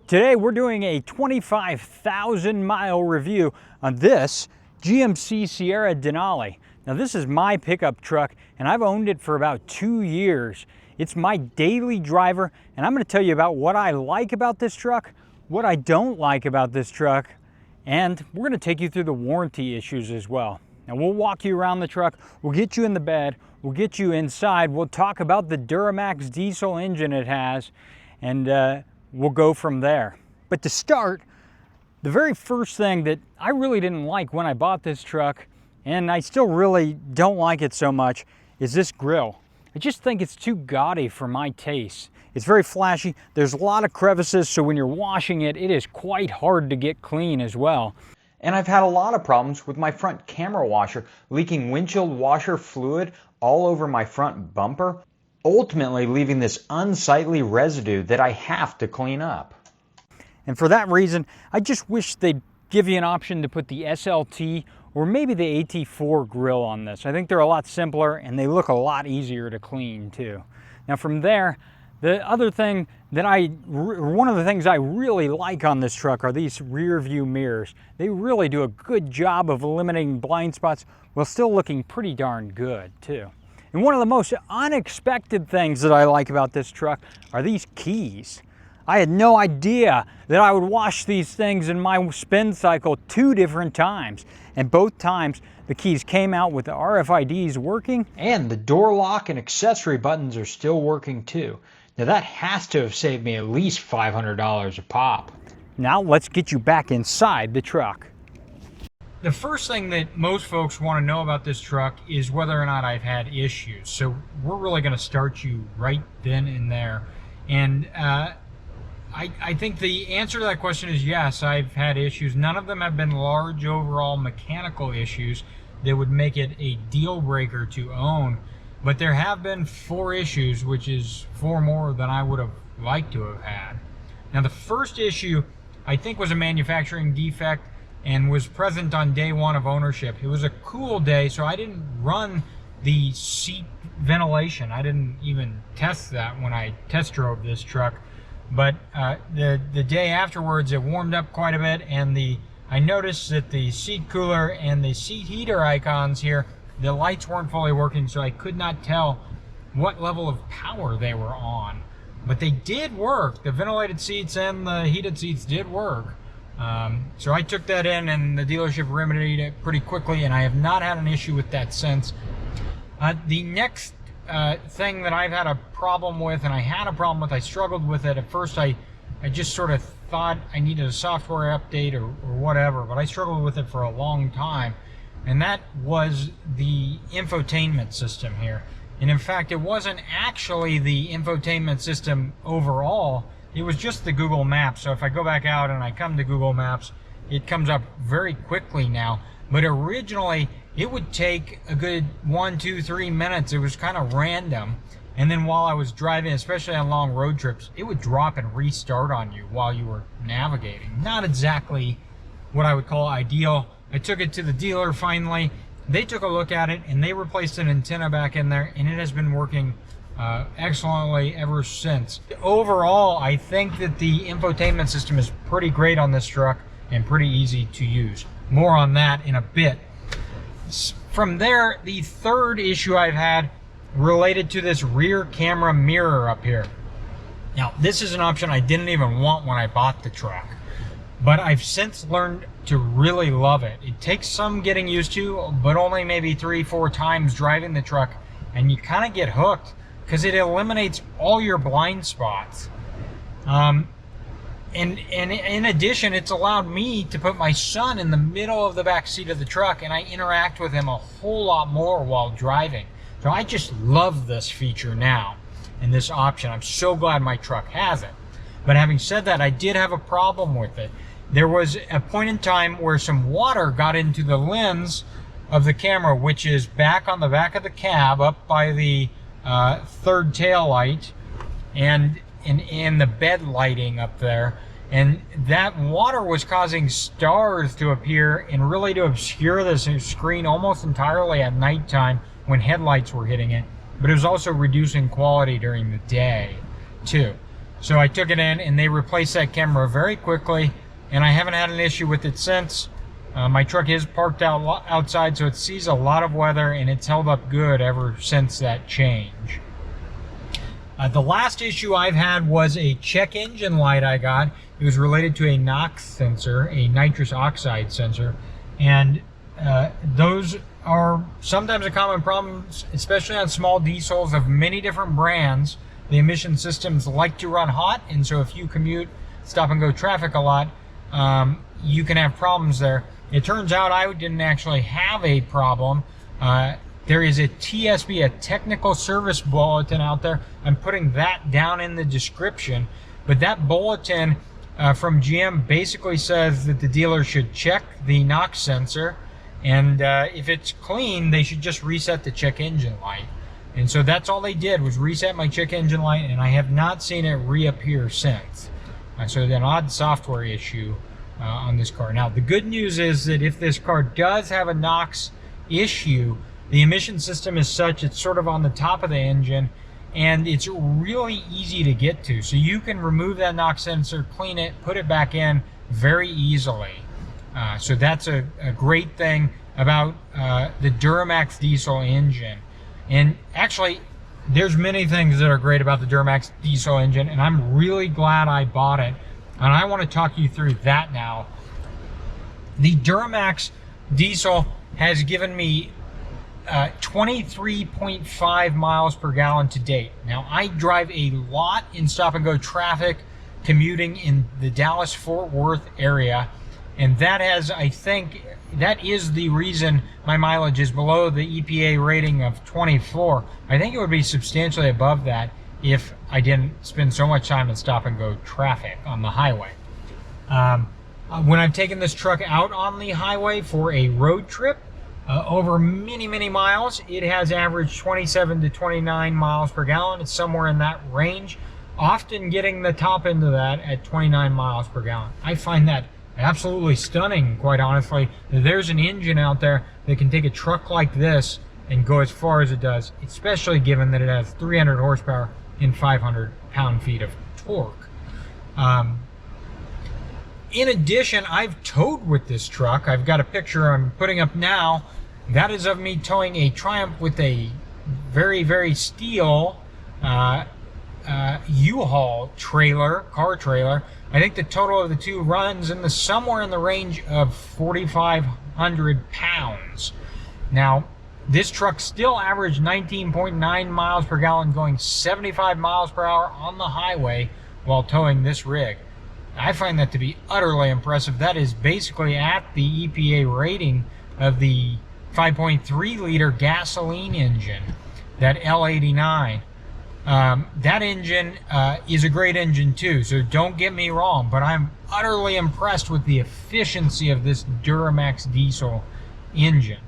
Today we're doing a 25,000-mile review on this GMC Sierra Denali. Now this is my pickup truck and I've owned it for about 2 years. It's my daily driver and I'm going to tell you about what I like about this truck, what I don't like about this truck, and we're going to take you through the warranty issues as well. Now we'll walk you around the truck, we'll get you in the bed, we'll get you inside, we'll talk about the Duramax Diesel engine it has, and we'll go from there. But to start, the very first thing that I really didn't like when I bought this truck, and I still really don't like it so much, is this grille. I just think it's too gaudy for my taste. It's very flashy, there's a lot of crevices, so when you're washing it, it is quite hard to get clean as well. And I've had a lot of problems with my front camera washer, leaking windshield washer fluid all over my front bumper, ultimately leaving this unsightly residue that I have to clean up. And for that reason, I just wish they'd give you an option to put the SLT or maybe the AT4 grill on this. I think they're a lot simpler and they look a lot easier to clean too. Now from there, the other thing that one of the things I really like on this truck are these rear view mirrors. They really do a good job of eliminating blind spots while still looking pretty darn good too. And one of the most unexpected things that I like about this truck are these keys. I had no idea that I would wash these things in my spin cycle 2 different times. And both times the keys came out with the RFIDs working and the door lock and accessory buttons are still working too. Now that has to have saved me at least $500 a pop. Now let's get you back inside the truck. The first thing that most folks want to know about this truck is whether or not I've had issues. So we're really going to start you right then and there. And I think the answer to that question is yes, I've had issues. None of them have been large overall mechanical issues that would make it a deal breaker to own. But there have been 4 issues, which is 4 more than I would have liked to have had. Now the first issue I think was a manufacturing defect and was present on day 1 of ownership. It was a cool day, so I didn't run the seat ventilation. I didn't even test that when I test drove this truck. But the day afterwards, it warmed up quite a bit, and I noticed that the seat cooler and the seat heater icons here, the lights weren't fully working, so I could not tell what level of power they were on. But they did work. The ventilated seats and the heated seats did work. So I took that in and the dealership remedied it pretty quickly, and I have not had an issue with that since. The next thing that I've had a problem with, and I struggled with it at first. I just sort of thought I needed a software update or whatever, but I struggled with it for a long time, and that was the infotainment system here. And in fact, it wasn't actually the infotainment system overall, it was just the Google Maps. So if I go back out and I come to Google Maps, it comes up very quickly now. But originally, it would take a good 1, 2, 3 minutes. It was kind of random. And then while I was driving, especially on long road trips, it would drop and restart on you while you were navigating. Not exactly what I would call ideal. I took it to the dealer finally. They took a look at it and they replaced an antenna back in there, and it has been working excellently ever since. Overall, I think that the infotainment system is pretty great on this truck and pretty easy to use. More on that in a bit. From there, the third issue I've had related to this rear camera mirror up here. Now, this is an option I didn't even want when I bought the truck, but I've since learned to really love it. It takes some getting used to, but only maybe 3-4 times driving the truck, and you kind of get hooked because it eliminates all your blind spots. And in addition, it's allowed me to put my son in the middle of the back seat of the truck, and I interact with him a whole lot more while driving. So I just love this feature now and this option. I'm so glad my truck has it. But having said that, I did have a problem with it. There was a point in time where some water got into the lens of the camera, which is back on the back of the cab up by the third tail light and in the bed lighting up there. And that water was causing stars to appear and really to obscure this screen almost entirely at nighttime when headlights were hitting it. But it was also reducing quality during the day too. So I took it in and they replaced that camera very quickly, and I haven't had an issue with it since. My truck is parked outside, so it sees a lot of weather, and it's held up good ever since that change. The last issue I've had was a check engine light I got. It was related to a NOx sensor, a nitrous oxide sensor, and those are sometimes a common problem, especially on small diesels of many different brands. The emission systems like to run hot, and so if you commute stop and go traffic a lot, you can have problems there. It turns out I didn't actually have a problem. There is a TSB, a technical service bulletin out there. I'm putting that down in the description, but that bulletin from GM basically says that the dealer should check the NOx sensor, and if it's clean, they should just reset the check engine light. And so that's all they did, was reset my check engine light, and I have not seen it reappear since. So an odd software issue on this car. Now, the good news is that if this car does have a NOx issue, the emission system is such, it's sort of on the top of the engine, and it's really easy to get to. So you can remove that NOx sensor, clean it, put it back in very easily. So that's a great thing about the Duramax diesel engine. And actually, there's many things that are great about the Duramax diesel engine, and I'm really glad I bought it. And I want to talk you through that now. The Duramax diesel has given me 23.5 miles per gallon to date. Now, I drive a lot in stop and go traffic, commuting in the Dallas-Fort Worth area, and that has, I think, that is the reason my mileage is below the EPA rating of 24. I think it would be substantially above that if I didn't spend so much time in stop and go traffic on the highway. When I've taken this truck out on the highway for a road trip over many miles, it has averaged 27 to 29 miles per gallon. It's somewhere in that range, often getting the top end of that at 29 miles per gallon. I find that absolutely stunning, quite honestly. There's an engine out there that can take a truck like this and go as far as it does, especially given that it has 300 horsepower and 500 pound-feet of torque. In addition, I've towed with this truck. I've got a picture I'm putting up now. That is of me towing a Triumph with a very steel U-Haul trailer, car trailer. I think the total of the two runs in somewhere in the range of 4,500 pounds. Now, this truck still averaged 19.9 miles per gallon, going 75 miles per hour on the highway while towing this rig. I find that to be utterly impressive. That is basically at the EPA rating of the 5.3 liter gasoline engine, that L89. That engine is a great engine too, so don't get me wrong, but I'm utterly impressed with the efficiency of this Duramax diesel engine.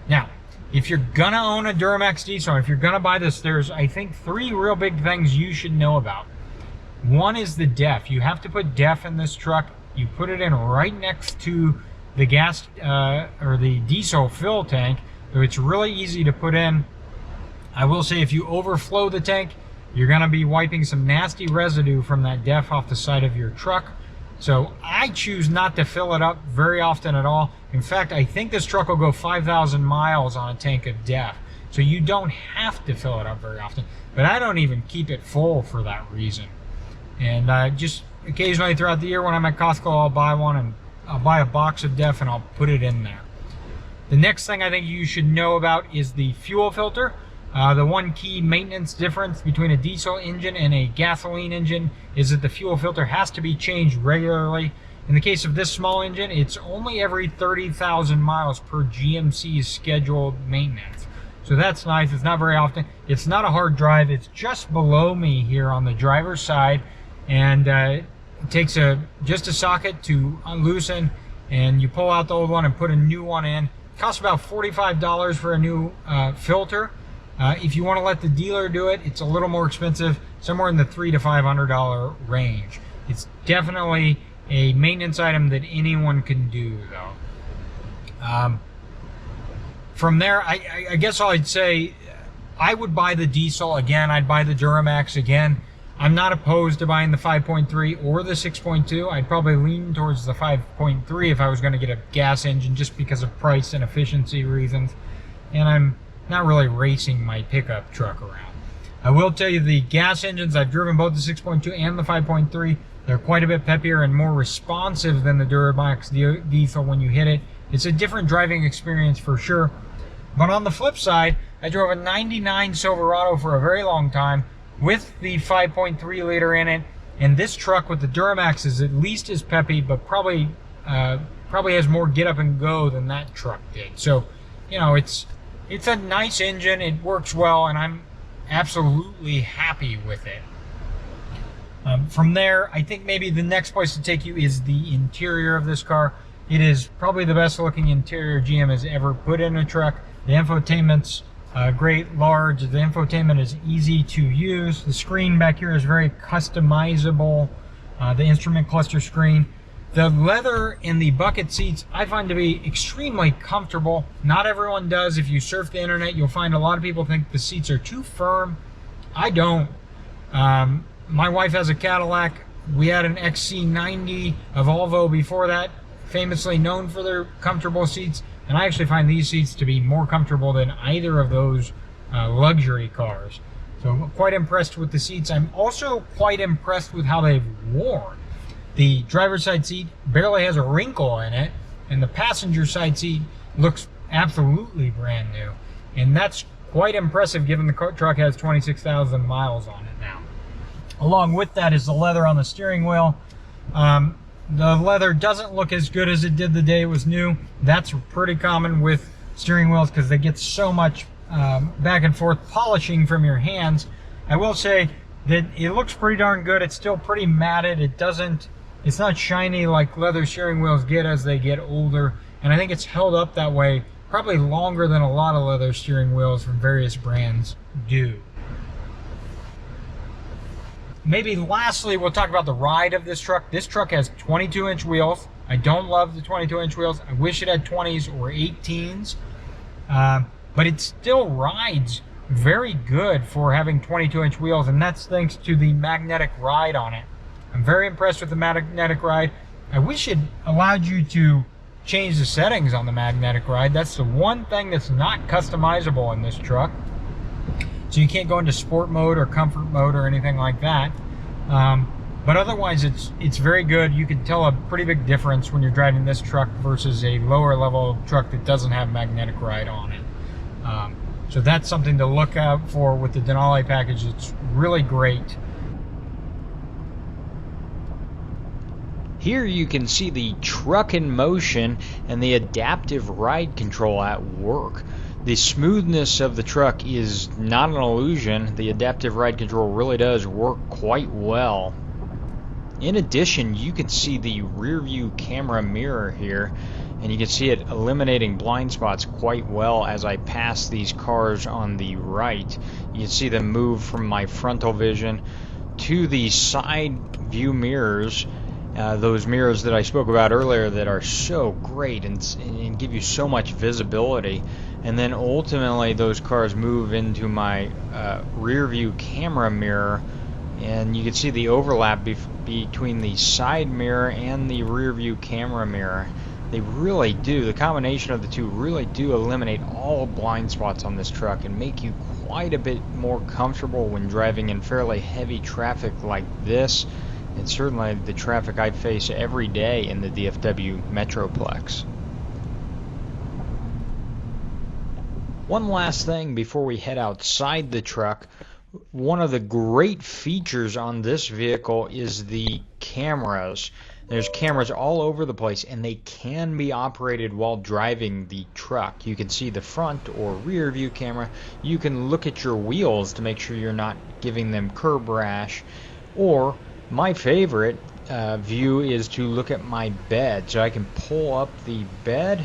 Now, if you're gonna own a Duramax diesel, if you're gonna buy this, there's, I think, 3 real big things you should know about. One is the DEF. You have to put DEF in this truck. You put it in right next to the gas or the diesel fill tank, so it's really easy to put in. I will say, if you overflow the tank, you're going to be wiping some nasty residue from that DEF off the side of your truck. So I choose not to fill it up very often at all. In fact, I think this truck will go 5,000 miles on a tank of DEF. So you don't have to fill it up very often. But I don't even keep it full for that reason. And just occasionally throughout the year when I'm at Costco, I'll buy one, and I'll buy a box of DEF and I'll put it in there. The next thing I think you should know about is the fuel filter. The one key maintenance difference between a diesel engine and a gasoline engine is that the fuel filter has to be changed regularly. In the case of this small engine, it's only every 30,000 miles per GMC's scheduled maintenance. So that's nice. It's not very often. It's not a hard drive. It's just below me here on the driver's side, and it takes just a socket to unloosen, and you pull out the old one and put a new one in. It costs about $45 for a new filter. If you want to let the dealer do it, it's a little more expensive, somewhere in the $300 to $500 range. It's definitely a maintenance item that anyone can do, though. From there, I guess I'd say I would buy the diesel again. I'd buy the Duramax again. I'm not opposed to buying the 5.3 or the 6.2. I'd probably lean towards the 5.3 if I was going to get a gas engine, just because of price and efficiency reasons. And I'm not really racing my pickup truck around. I will tell you, the gas engines, I've driven both the 6.2 and the 5.3. They're quite a bit peppier and more responsive than the Duramax Diesel when you hit it. It's a different driving experience for sure. But on the flip side, I drove a 99 Silverado for a very long time with the 5.3 liter in it, and this truck with the Duramax is at least as peppy, but probably has more get up and go than that truck did. So, you know, it's a nice engine, it works well, and I'm absolutely happy with it. From there, I think maybe the next place to take you is the interior of this car. It is probably the best looking interior GM has ever put in a truck. The infotainment's great, large. The infotainment is easy to use. The screen back here is very customizable. The instrument cluster screen. The leather in the bucket seats I find to be extremely comfortable. Not everyone does. If you surf the internet, you'll find a lot of people think the seats are too firm. I don't. My wife has a Cadillac. We had an XC90, a Volvo before that, famously known for their comfortable seats. And I actually find these seats to be more comfortable than either of those luxury cars. So I'm quite impressed with the seats. I'm also quite impressed with how they've worn. The driver's side seat barely has a wrinkle in it, and the passenger side seat looks absolutely brand new. And that's quite impressive given the truck has 26,000 miles on it now. Along with that is the leather on the steering wheel. The leather doesn't look as good as it did the day it was new. That's pretty common with steering wheels because they get so much back and forth polishing from your hands. I will say that it looks pretty darn good. It's still pretty matted. It's not shiny like leather steering wheels get as they get older. And I think it's held up that way probably longer than a lot of leather steering wheels from various brands do. Maybe lastly, we'll talk about the ride of this truck. This truck has 22-inch wheels. I don't love the 22-inch wheels. I wish it had 20s or 18s. But it still rides very good for having 22-inch wheels, and that's thanks to the magnetic ride on it. I'm very impressed with the magnetic ride. I wish it allowed you to change the settings on the magnetic ride. That's the one thing that's not customizable in this truck. So you can't go into sport mode or comfort mode or anything like that. But otherwise, it's very good. You can tell a pretty big difference when you're driving this truck versus a lower level truck that doesn't have magnetic ride on it. So that's something to look out for with the Denali package. It's really great. Here you can see the truck in motion and the adaptive ride control at work. The smoothness of the truck is not an illusion. The adaptive ride control really does work quite well. In addition, you can see the rear view camera mirror here, and you can see it eliminating blind spots quite well as I pass these cars on the right. You can see them move from my frontal vision to the side view mirrors. Those mirrors that I spoke about earlier that are so great and give you so much visibility. And then ultimately those cars move into my rear view camera mirror, and you can see the overlap between the side mirror and the rear view camera mirror. They really do, the combination of the two really do eliminate all blind spots on this truck and make you quite a bit more comfortable when driving in fairly heavy traffic like this. And certainly the traffic I face every day in the DFW Metroplex. One last thing before we head outside the truck. One of the great features on this vehicle is the cameras. There's cameras all over the place, and they can be operated while driving the truck. You can see the front or rear view camera. You can look at your wheels to make sure you're not giving them curb rash. Or my favorite view is to look at my bed. So I can pull up the bed.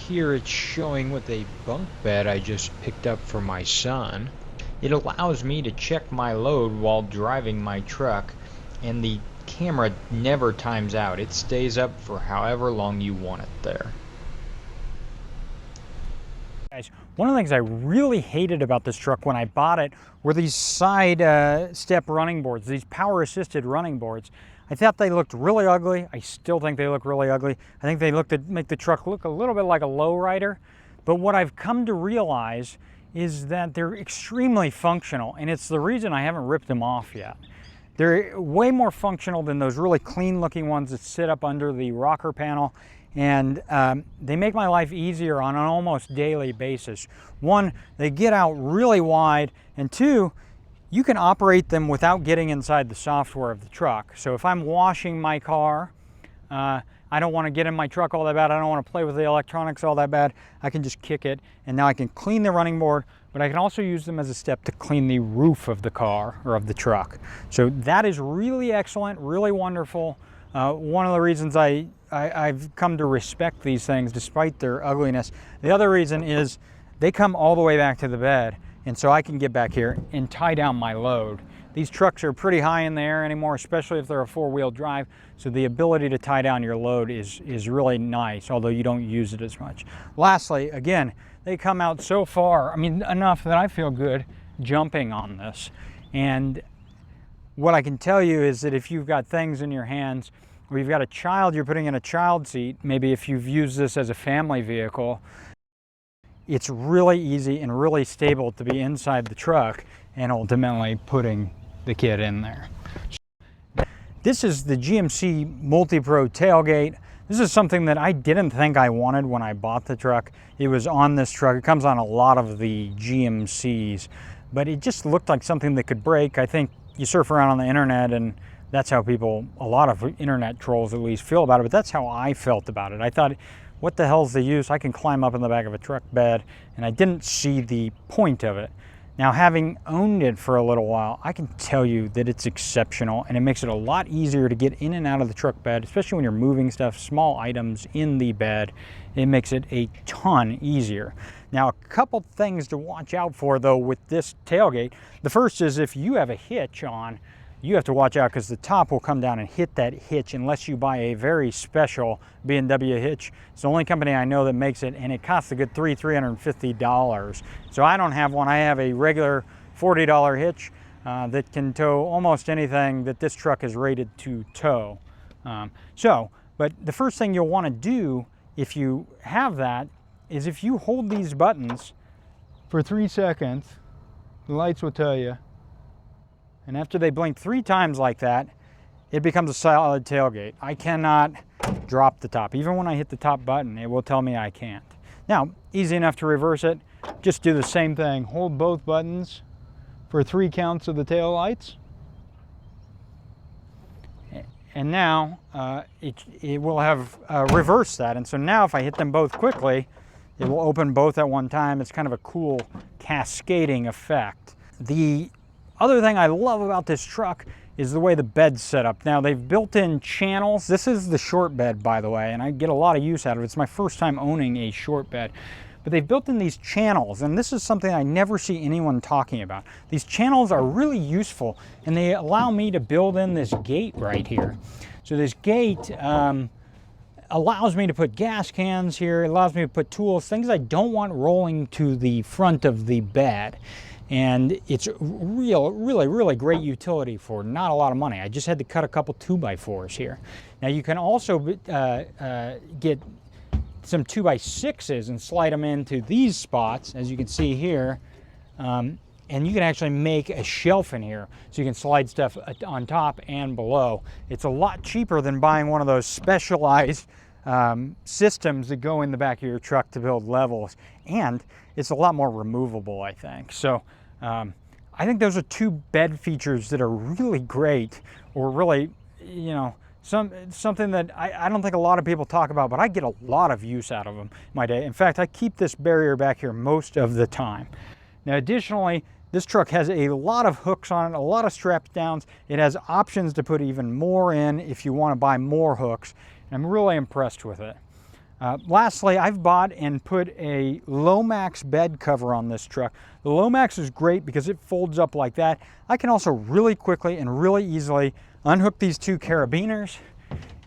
Here it's showing with a bunk bed I just picked up for my son. It allows me to check my load while driving my truck, and the camera never times out. It stays up for however long you want it there. Guys, One of the things I really hated about this truck when I bought it were these side step running boards, these power assisted running boards. I thought they looked really ugly. I still think they look really ugly. I think they make the truck look a little bit like a lowrider. But what I've come to realize is that they're extremely functional, and it's the reason I haven't ripped them off yet. They're way more functional than those really clean looking ones that sit up under the rocker panel, and they make my life easier on an almost daily basis. One, they get out really wide, and two, you can operate them without getting inside the software of the truck. So if I'm washing my car, I don't want to get in my truck all that bad, I don't want to play with the electronics all that bad, I can just kick it, and now I can clean the running board, but I can also use them as a step to clean the roof of the car or of the truck. So that is really excellent, really wonderful. One of the reasons I've come to respect these things despite their ugliness. The other reason is they come all the way back to the bed, and so I can get back here and tie down my load. These trucks are pretty high in the air anymore, especially if they're a four-wheel drive, so the ability to tie down your load is really nice, although you don't use it as much. Lastly, again, they come out so far, I mean, enough that I feel good jumping on this. And what I can tell you is that if you've got things in your hands, or you've got a child you're putting in a child seat, maybe if you've used this as a family vehicle, it's really easy and really stable to be inside the truck and ultimately putting the kid in there. This is the GMC Multipro Tailgate. This is something that I didn't think I wanted when I bought the truck. It was on this truck. It comes on a lot of the GMCs, but it just looked like something that could break. I think you surf around on the internet and that's how people, a lot of internet trolls at least, feel about it, but that's how I felt about it. I thought, what the hell's the use? I can climb up in the back of a truck bed, and I didn't see the point of it. Now, having owned it for a little while, I can tell you that it's exceptional, and it makes it a lot easier to get in and out of the truck bed, especially when you're moving stuff, small items in the bed. It makes it a ton easier. Now, a couple things to watch out for, though, with this tailgate. The first is if you have a hitch on, you have to watch out because the top will come down and hit that hitch unless you buy a very special B&W hitch. It's the only company I know that makes it, and it costs a good $350. So I don't have one. I have a regular $40 hitch that can tow almost anything that this truck is rated to tow. But the first thing you'll want to do if you have that is if you hold these buttons for 3 seconds, the lights will tell you. And after they blink 3 times like that, it becomes a solid tailgate. I cannot drop the top. Even when I hit the top button, it will tell me I can't. Now, easy enough to reverse it. Just do the same thing. Hold both buttons for 3 counts of the tail lights. And now it will have reversed that. And so now if I hit them both quickly, it will open both at one time. It's kind of a cool cascading effect. The other thing I love about this truck is the way the bed's set up. Now, they've built in channels. This is the short bed, by the way, and I get a lot of use out of it. It's my first time owning a short bed. But they've built in these channels, and this is something I never see anyone talking about. These channels are really useful, and they allow me to build in this gate right here. So this gate allows me to put gas cans here. It allows me to put tools, things I don't want rolling to the front of the bed. And it's really great utility for not a lot of money. I just had to cut a couple 2x4s here. Now you can also get some 2x6s and slide them into these spots, as you can see here. And you can actually make a shelf in here, so you can slide stuff on top and below. It's a lot cheaper than buying one of those specialized systems that go in the back of your truck to build levels, and it's a lot more removable, I think. So I think those are 2 bed features that are really great, or really, you know, something that I don't think a lot of people talk about, but I get a lot of use out of them in my day. In fact, I keep this barrier back here most of the time. Now, additionally, this truck has a lot of hooks on it, a lot of strap downs. It has options to put even more in if you want to buy more hooks. I'm really impressed with it. Lastly, I've bought and put a LoMax bed cover on this truck. The LoMax is great because it folds up like that. I can also really quickly and really easily unhook these 2 carabiners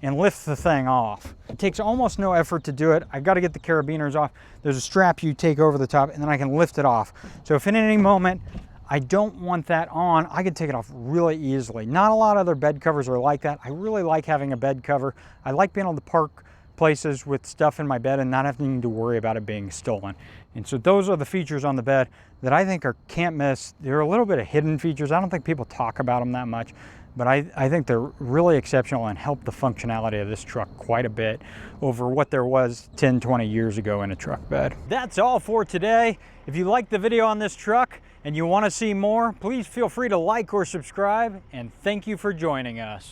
and lift the thing off. It takes almost no effort to do it. I've got to get the carabiners off. There's a strap you take over the top, and then I can lift it off. So if at any moment I don't want that on, I can take it off really easily. Not a lot of other bed covers are like that. I really like having a bed cover. I like being able to park places with stuff in my bed and not having to worry about it being stolen. And so those are the features on the bed that I think are can't miss. They're a little bit of hidden features. I don't think people talk about them that much, but I think they're really exceptional and help the functionality of this truck quite a bit over what there was 10, 20 years ago in a truck bed. That's all for today. If you liked the video on this truck and you want to see more, please feel free to like or subscribe, and thank you for joining us.